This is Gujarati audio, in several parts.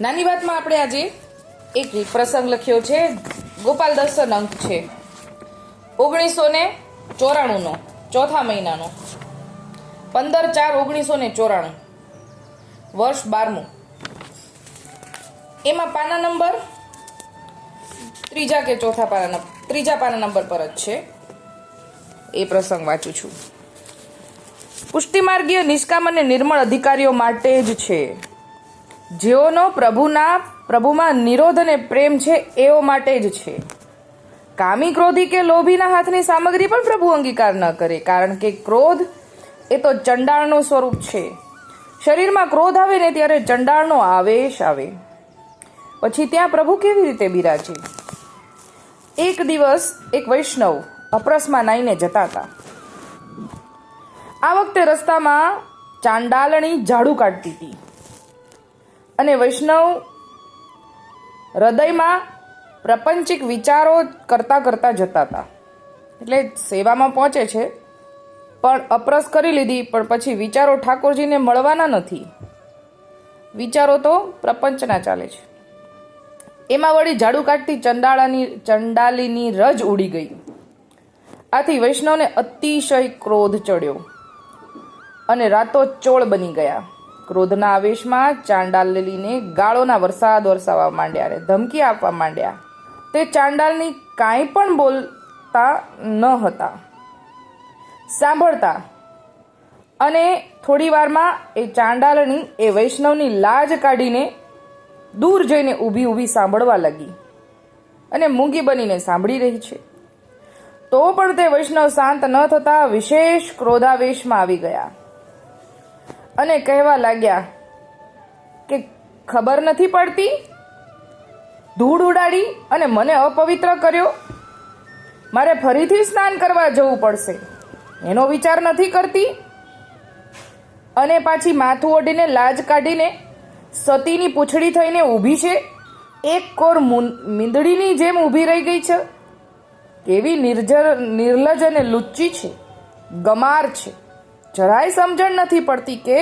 નાની વાતમાં આપણે આજે એક પ્રસંગ લખ્યો છે. ગોપાલ દર્શન અંક છે 1994 ચોથા મહિનાનો 15/4/1994 વર્ષ 12મું. એમાં પાના નંબર ત્રીજા પાના નંબર પર જ છે. એ પ્રસંગ વાંચું છું. પુષ્ટિમાર્ગીય નિષ્કામ અને નિર્મળ અધિકારીઓ માટે જ છે. જેઓનો પ્રભુમાં નિરોધ અને પ્રેમ છે એઓ માટે જ છે. કામી, ક્રોધી કે લોભીના હાથની સામગ્રી પણ પ્રભુ અંગીકાર ન કરે, કારણ કે ક્રોધ એ તો ચંડાળનું સ્વરૂપ છે. શરીરમાં ક્રોધ આવે ને ત્યારે ચંડાળનો આવેશ આવે, પછી ત્યાં પ્રભુ કેવી રીતે બિરાજે? એક દિવસ એક વૈષ્ણવ અપરસમાં નાઈને જતા હતા. આ વખતે રસ્તામાં ચાંડાલણી ઝાડુ કાઢતી હતી અને વૈષ્ણવ હૃદયમાં પ્રપંચિક વિચારો કરતા કરતા જતા હતા. એટલે સેવામાં પહોંચે છે પણ અપરસ કરી લીધી, પણ પછી વિચારો ઠાકોરજીને મળવાના નથી. વિચારો તો પ્રપંચના ચાલે છે. એમાં વળી ઝાડુ કાઢતી ચંડાલીની રજ ઉડી ગઈ. આથી વૈષ્ણવને અતિશય ક્રોધ ચડ્યો અને રાતો ચોળ બની ગયા. ક્રોધના આવેશમાં ચાંડાલીને ગાળોના વરસાદ વરસાવવા માંડ્યા અને ધમકી આપવા માંડ્યા. તે ચાંડાલની કાંઈ પણ બોલતા ન હતા, સાંભળતા. અને થોડી વારમાં એ ચાંડાલણી એ વૈષ્ણવની લાજ કાઢીને દૂર જઈને ઊભી સાંભળવા લાગી અને મૂંગી બનીને સાંભળી રહી છે. તો પણ તે વૈષ્ણવ શાંત ન થતા વિશેષ ક્રોધાવેશમાં આવી ગયા અને કહેવા લાગ્યા કે ખબર નથી પડતી, ધૂળ ઉડાડી અને મને અપવિત્ર કર્યો. મારે ફરીથી સ્નાન કરવા જવું પડશે, એનો વિચાર નથી કરતી. અને પાછી માથું ઓઢીને લાજ કાઢીને સતીની પૂંછડી થઈને ઊભી છે. એક કોર મીંદડીની જેમ ઊભી રહી ગઈ છે. કેવી નિર્લજ અને લુચ્ચી છે, ગમાર છે. જરાય સમજણ નથી પડતી કે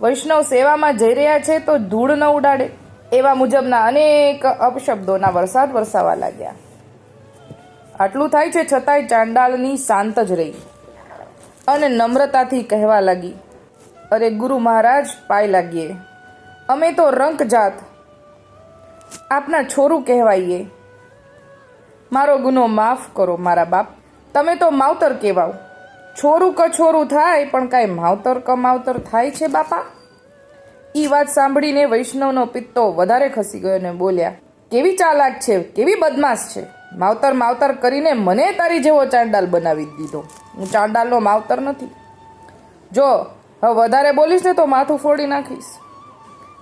વૈષ્ણવ સેવામાં જઈ રહ્યા છે તો ધૂળ ન ઉડાડે. એવા મુજબના અનેક અપશબ્દોના વરસાદ વરસાવા લાગ્યા. આટલું થાય છે છતાંય ચાંડાલની શાંત જ રહી અને નમ્રતાથી કહેવા લાગી, અરે ગુરુ મહારાજ, પાય લાગીએ. અમે તો રંક જાત આપના છોરું કહેવાઈએ. મારો ગુનો માફ કરો મારા બાપ. તમે તો માવતર કહેવાઓ. છોરું કછોરું થાય પણ કાંઈ માવતર કમાવતર થાય છે બાપા? એ વાત સાંભળીને વૈષ્ણવનો પિત્તો વધારે ખસી ગયો અને બોલ્યા, કેવી ચાલાક છે, કેવી બદમાશ છે. માવતર કરીને મને તારી જેવો ચાંડાલ બનાવી દીધો. હું ચાંડાલનો માવતર નથી. જો હવે વધારે બોલીશ ને તો માથું ફોડી નાખીશ.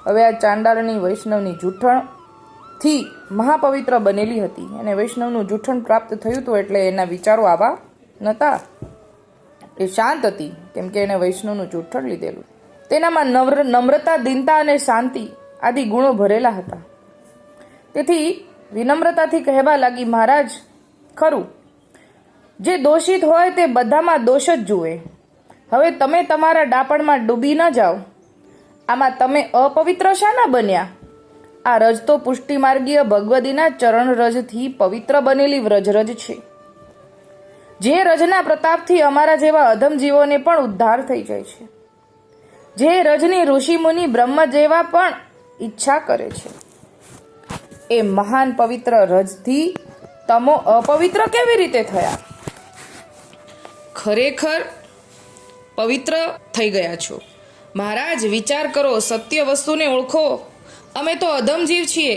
હવે આ ચાંડાલની વૈષ્ણવની જૂઠણથી મહાપવિત્ર બનેલી હતી અને વૈષ્ણવનું જૂઠણ પ્રાપ્ત થયું હતું, એટલે એના વિચારો આવા નહોતા. એ શાંત હતી કેમ કે એને વૈષ્ણવનું જૂઠણ લીધેલું. તેનામાં નમ્રતા, દીનતા અને શાંતિ આદિ ગુણો ભરેલા હતા. તેથી વિનમ્રતાથી કહેવા લાગી, મહારાજ, ખરું, જે દોષિત હોય તે બધામાં દોષ જ જુએ. હવે તમે તમારા ડાપણમાં ડૂબી ન જાઓ. આમાં તમે અપવિત્ર શાના બન્યા? આ રજ તો પુષ્ટિમાર્ગીય ભગવદીના ચરણ રજથી પવિત્ર બનેલી વ્રજરજ છે. જે રજના પ્રતાપથી અમારા જેવા અધમ જીવોને પણ ઉદ્ધાર થઈ જાય છે. જે રજની ઋષિમુનિ બ્રહ્મ જેવા પણ ઈચ્છા કરે છે. એ મહાન પવિત્ર રજથી તમો અપવિત્ર કેવી રીતે થયા? ખરેખર પવિત્ર થઈ ગયા છો. મહારાજ, વિચાર કરો, સત્ય વસ્તુને ઓળખો. અમે તો અધમ જીવ છીએ,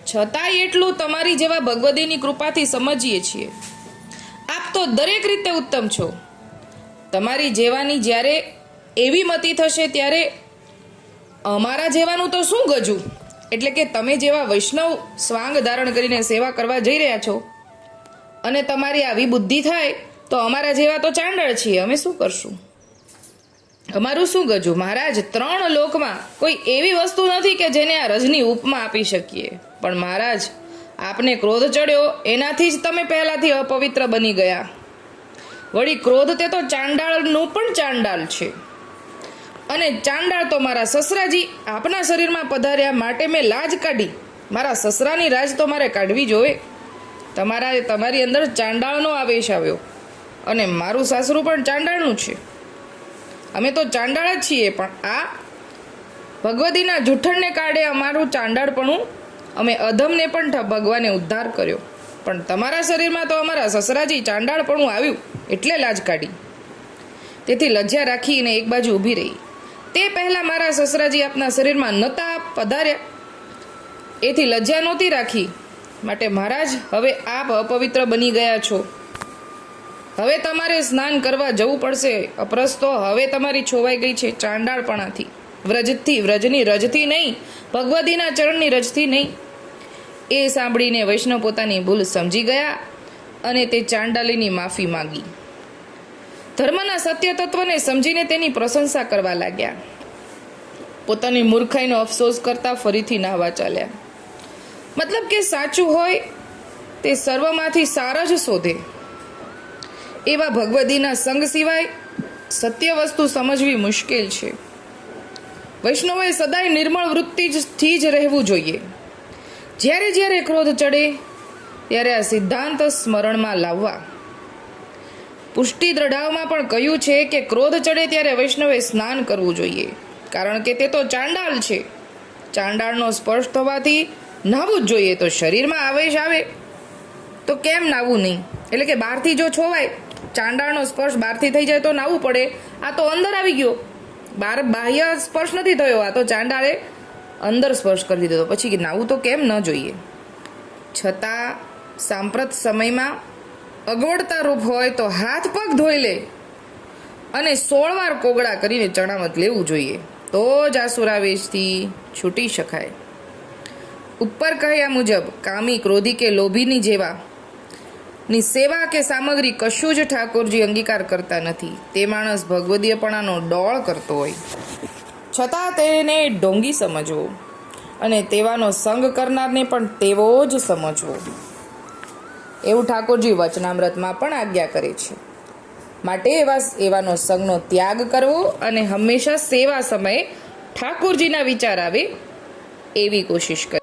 છતાંય એટલું તમારી જેવા ભગવદીની કૃપાથી સમજીએ છીએ. આપ તો દરેક રીતે ઉત્તમ છો. તમારી જેવાની જ્યારે એવી મતિ થશે ત્યારે અમારા જેવાનું તો શું ગજું? એટલે કે તમે જેવા વૈષ્ણવ સ્વાંગ ધારણ કરીને સેવા કરવા જઈ રહ્યા છો અને તમારી આવી બુદ્ધિ થાય તો અમારા જેવા તો ચાંડળ છીએ, અમે શું કરશું? અમારું શું ગજું? મહારાજ, 3 લોકમાં કોઈ એવી વસ્તુ નથી કે જેને આ રજની ઉપમા આપી શકીએ. પણ મહારાજ, આપને ક્રોધ ચડ્યો એનાથી જ તમે પહેલાથી અપવિત્ર બની ગયા. વળી ક્રોધ તે તો ચાંડાળનું પણ ચાંડાળ છે અને ચાંડાળ તો મારા સસરાજી આપના શરીરમાં પધાર્યા માટે મેં લાજ કાઢી. મારા સસરાની રાજ તો મારે કાઢવી જોવે. તમારી અંદર ચાંડાળનો આવેશ આવ્યો અને મારું સાસરું પણ ચાંડાળનું છે. અમે તો ચાંડાળ જ છીએ, પણ આ ભગવતીના જૂઠણને કારણે અમારું ચાંડાળપણું અમે અધમને પણ ભગવાને ઉદ્ધાર કર્યો. પણ તમારા શરીરમાં તો અમારા સસરાજી ચાંડાળપણું આવ્યું એટલે લાજ કાઢી. તેથી લજ્જા રાખીને એક બાજુ ઊભી રહી. તે પહેલાં મારા સસરાજી આપના શરીરમાં નહોતા પધાર્યા, એથી લજ્જા નહોતી રાખી. માટે મહારાજ, હવે આપ અપવિત્ર બની ગયા છો. હવે તમારે સ્નાન કરવા જવું પડશે. અપરસ તો હવે તમારી છોવાઈ ગઈ છે ચાંડાળપણાથી, વ્રજની રજથી નહીં, ભગવતીના ચરણની રજથી નહીં. એ સાંભળીને વૈષ્ણવ પોતાની ભૂલ સમજી ગયા અને તે ચાંડાલીની માફી માંગી. ધર્મના સત્ય તત્વને સમજીને તેની પ્રશંસા કરવા લાગ્યા. પોતાની મૂર્ખાઈનો અફસોસ કરતા ફરીથી નાહવા ચાલ્યા. મતલબ કે સાચું હોય તે સર્વમાંથી સાર જ શોધે. એવા ભગવતીના સંગ સિવાય સત્ય વસ્તુ સમજવી મુશ્કેલ છે. વૈષ્ણવોએ સદાય નિર્મળ વૃત્તિથી જ રહેવું જોઈએ. જ્યારે જ્યારે ક્રોધ ચડે ત્યારે આ સિદ્ધાંત સ્મરણમાં લાવવા. પુષ્ટિ દ્રઢાવમાં પણ કહ્યું છે કે ક્રોધ ચડે ત્યારે વૈષ્ણવે સ્નાન કરવું જોઈએ, કારણ કે તે તો ચાંડાળ છે. ચાંડાળનો સ્પર્શ થવાથી નાહવું જ જોઈએ. તો શરીરમાં આવેશ આવે તો કેમ નાહવું નહીં? એટલે કે બહારથી જો છોવાય, ચાંડાળનો સ્પર્શ બહારથી થઈ જાય તો નાહવું પડે. આ તો અંદર આવી ગયો, બહાર બાહ્ય સ્પર્શ નથી થયો. આ તો ચાંડાળે અંદર સ્પર્શ કરી દીધો, પછી નાહવું તો કેમ ન જોઈએ? છતાં સાંપ્રત સમયમાં અગવડતા રૂપ હોય તો હાથ પગ ધોઈ લે અને 16 વાર કોગળા કરીને ચણામત લેવું જોઈએ, તો જ આસુરાવેશથી છૂટી શકાય. ઉપર કહ્યા મુજબ કામી, ક્રોધી કે લોભીની જેવા ની સેવા કે સામગ્રી કશું જ ઠાકોરજી અંગીકાર કરતા નથી. તે માણસ ભગવદીયપણાનો ડોળ કરતો હોય છતાં તેને ઢોંગી સમજવો અને તેવાનો સંગ કરનારને પણ તેવો જ સમજવો, એવું ઠાકોરજી વચનામૃતમાં પણ આજ્ઞા કરે છે. માટે એવાનો સંગનો ત્યાગ કરવો અને હંમેશા સેવા સમયે ઠાકોરજીના વિચાર આવે એવી કોશિશ કરવી.